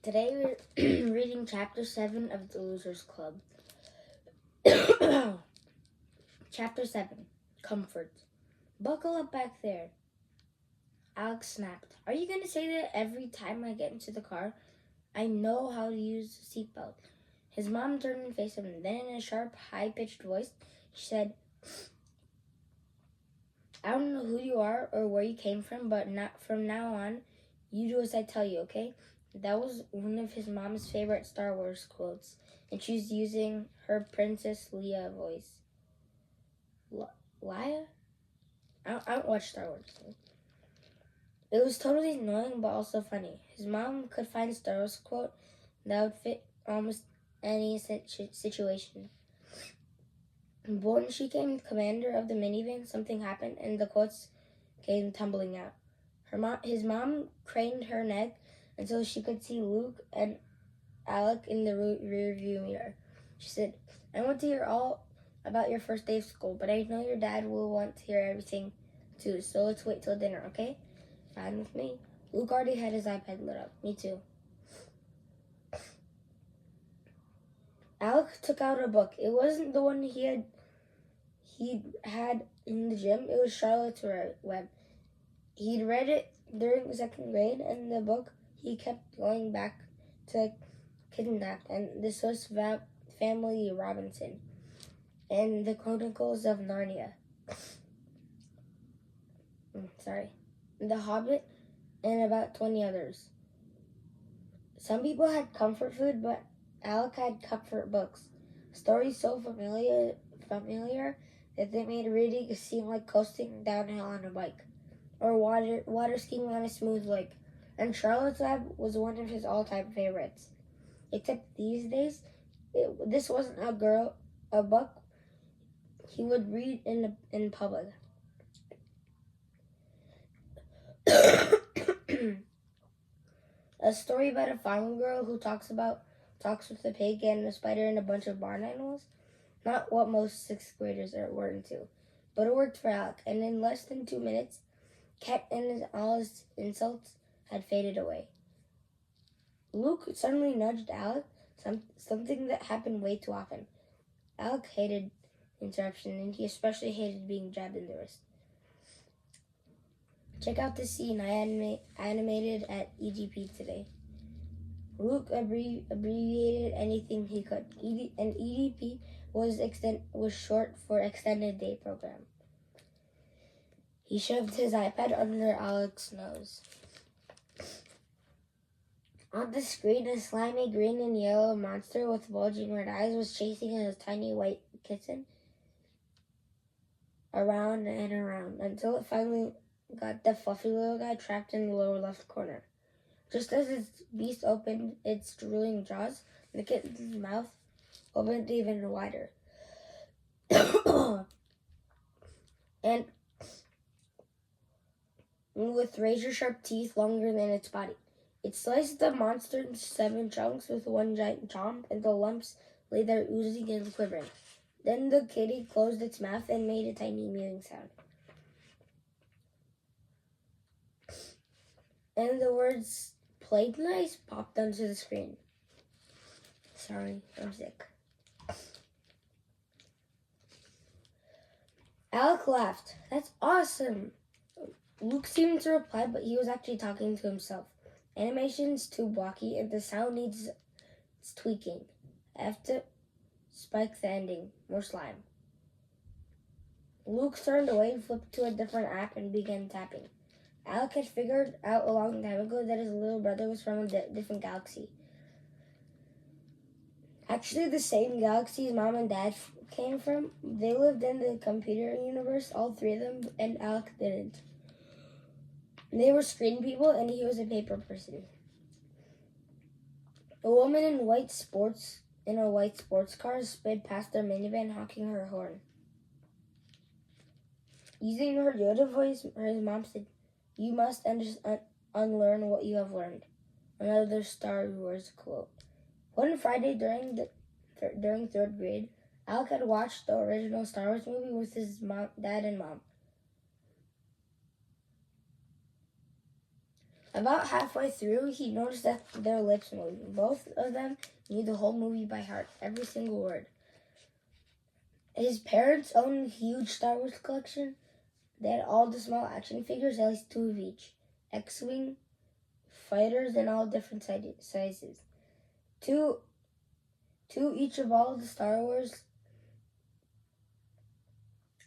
Today we're reading Chapter 7 of The Losers Club. Chapter 7, Comfort. Buckle up back there. Alex snapped. Are you going to say that every time I get into the car? I know how to use a seatbelt. His mom turned and faced him. Then in a sharp, high-pitched voice, she said, I don't know who you are or where you came from, but not from now on, you do as I tell you, okay? That was one of his mom's favorite Star Wars quotes, and she's using her Princess Leia voice. Leia? I don't watch Star Wars. It was totally annoying, but also funny. His mom could find a Star Wars quote that would fit almost any situation. But when she became commander of the minivan, something happened, and the quotes came tumbling out. His mom craned her neck until she could see Luke and Alec in the rear view mirror. She said, I want to hear all about your first day of school, but I know your dad will want to hear everything too, so let's wait till dinner, okay? Fine with me. Luke already had his iPad lit up. Me too. Alec took out a book. It wasn't the one he had in the gym. It was Charlotte's Web. He'd read it during second grade, and the book he kept going back to Kidnapped, and this was Family Robinson, and the Chronicles of Narnia. The Hobbit, and about 20 others. Some people had comfort food, but Alec had comfort books. Stories so familiar that they made reading seem like coasting downhill on a bike, or water skiing on a smooth lake. And Charlotte's Web was one of his all-time favorites. Except these days, this wasn't a book he would read in public. A story about a farm girl who talks with a pig and a spider and a bunch of barn animals. Not what most sixth graders were into, but it worked for Alec. And in less than 2 minutes, Cat and all his insults had faded away. Luke suddenly nudged Alec, something that happened way too often. Alec hated interruption, and he especially hated being jabbed in the wrist. Check out this scene I animated at EGP today. Luke abbreviated anything he could. And EDP was short for Extended Day Program. He shoved his iPad under Alec's nose. On the screen, a slimy green and yellow monster with bulging red eyes was chasing his tiny white kitten around and around until it finally got the fluffy little guy trapped in the lower left corner. Just as its beast opened its drooling jaws, the kitten's mouth opened even wider. And with razor-sharp teeth longer than its body. It sliced the monster into 7 chunks with one giant chomp, and the lumps lay there oozing and quivering. Then the kitty closed its mouth and made a tiny mewing sound. And the words "played nice" popped onto the screen. Sorry, I'm sick. Alec laughed. That's awesome. Luke seemed to reply, but he was actually talking to himself. Animation's too blocky, and the sound needs tweaking. I have to spike the ending. More slime. Luke turned away, flipped to a different app, and began tapping. Alec had figured out a long time ago that his little brother was from a different galaxy. Actually, the same galaxy his mom and dad came from. They lived in the computer universe, all 3 of them, and Alec didn't. They were screen people, and he was a paper person. A woman in a white sports car sped past their minivan, honking her horn. Using her Yoda voice, his mom said, "You must unlearn what you have learned." Another Star Wars quote. One Friday during 3rd grade, Alec had watched the original Star Wars movie with his dad and mom. About halfway through, he noticed that their lips moved. Both of them knew the whole movie by heart, every single word. His parents owned a huge Star Wars collection. They had all the small action figures, at least 2 of each. X-Wing, fighters in all different sizes. Two each of all of the Star Wars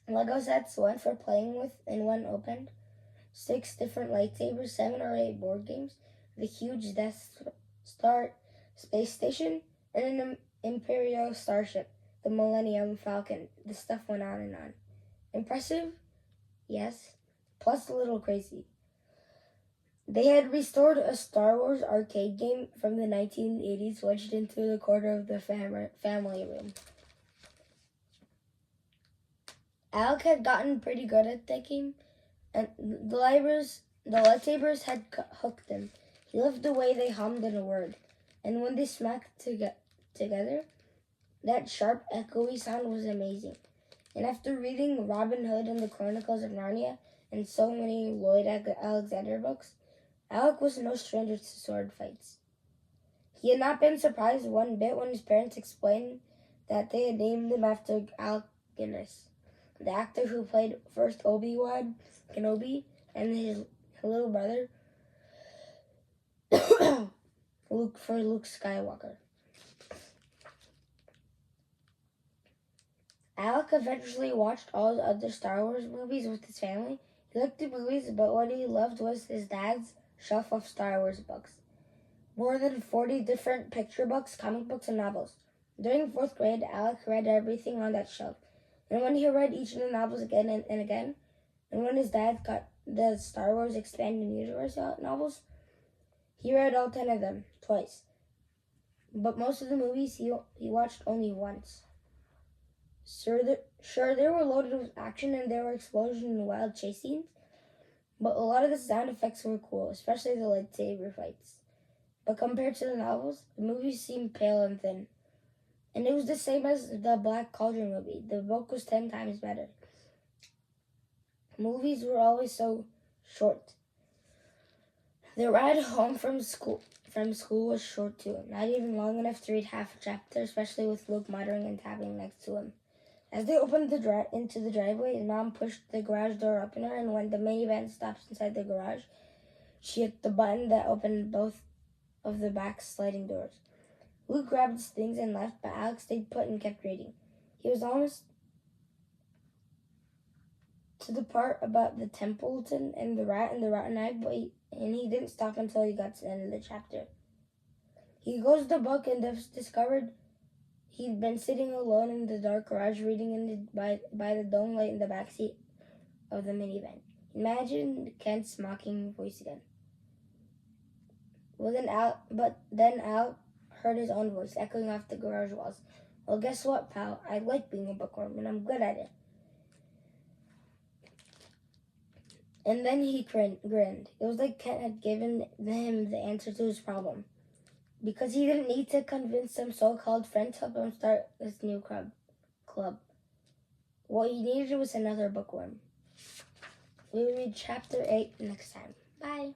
Lego sets, one for playing with and one opened. 6 different lightsabers, 7 or 8 board games, the huge Death Star space station, and an Imperial starship, the Millennium Falcon. The stuff went on and on. Impressive? Yes. Plus a little crazy. They had restored a Star Wars arcade game from the 1980s, wedged into the corner of the family room. Alec had gotten pretty good at that game, and the lightsabers had hooked him. He loved the way they hummed in a word, and when they smacked together, that sharp, echoey sound was amazing. And after reading Robin Hood and the Chronicles of Narnia and so many Lloyd Alexander books, Alec was no stranger to sword fights. He had not been surprised one bit when his parents explained that they had named him after Alec Guinness, the actor who played first Obi-Wan Kenobi and his little brother Luke Skywalker. Alec eventually watched all the other Star Wars movies with his family. He liked the movies, but what he loved was his dad's shelf of Star Wars books. More than 40 different picture books, comic books, and novels. During 4th grade, Alec read everything on that shelf. And when he read each of the novels again and again, and when his dad got the Star Wars Expanded Universe novels, he read all 10 of them, twice. But most of the movies he watched only once. Sure, they were loaded with action and there were explosions and wild chase scenes, but a lot of the sound effects were cool, especially the lightsaber fights. But compared to the novels, the movies seemed pale and thin. And it was the same as the Black Cauldron movie. The book was 10 times better. Movies were always so short. The ride home from school was short too, not even long enough to read half a chapter, especially with Luke muttering and tapping next to him. As they opened into the driveway, his mom pushed the garage door open her, and when the minivan stopped inside the garage, she hit the button that opened both of the back sliding doors. Luke grabbed his things and left, but Alex stayed put and kept reading. He was almost to the part about the Templeton and the rat and the rotten egg, and he didn't stop until he got to the end of the chapter. He closed the book and discovered he'd been sitting alone in the dark garage reading by the dome light in the back seat of the minivan. Imagine Kent's mocking voice again. But then Al heard his own voice echoing off the garage walls. Well, guess what, pal? I like being a bookworm, and I'm good at it. And then he grinned. It was like Kent had given him the answer to his problem. Because he didn't need to convince some so-called friend to help him start this new club. What he needed was another bookworm. We will read chapter 8 next time. Bye.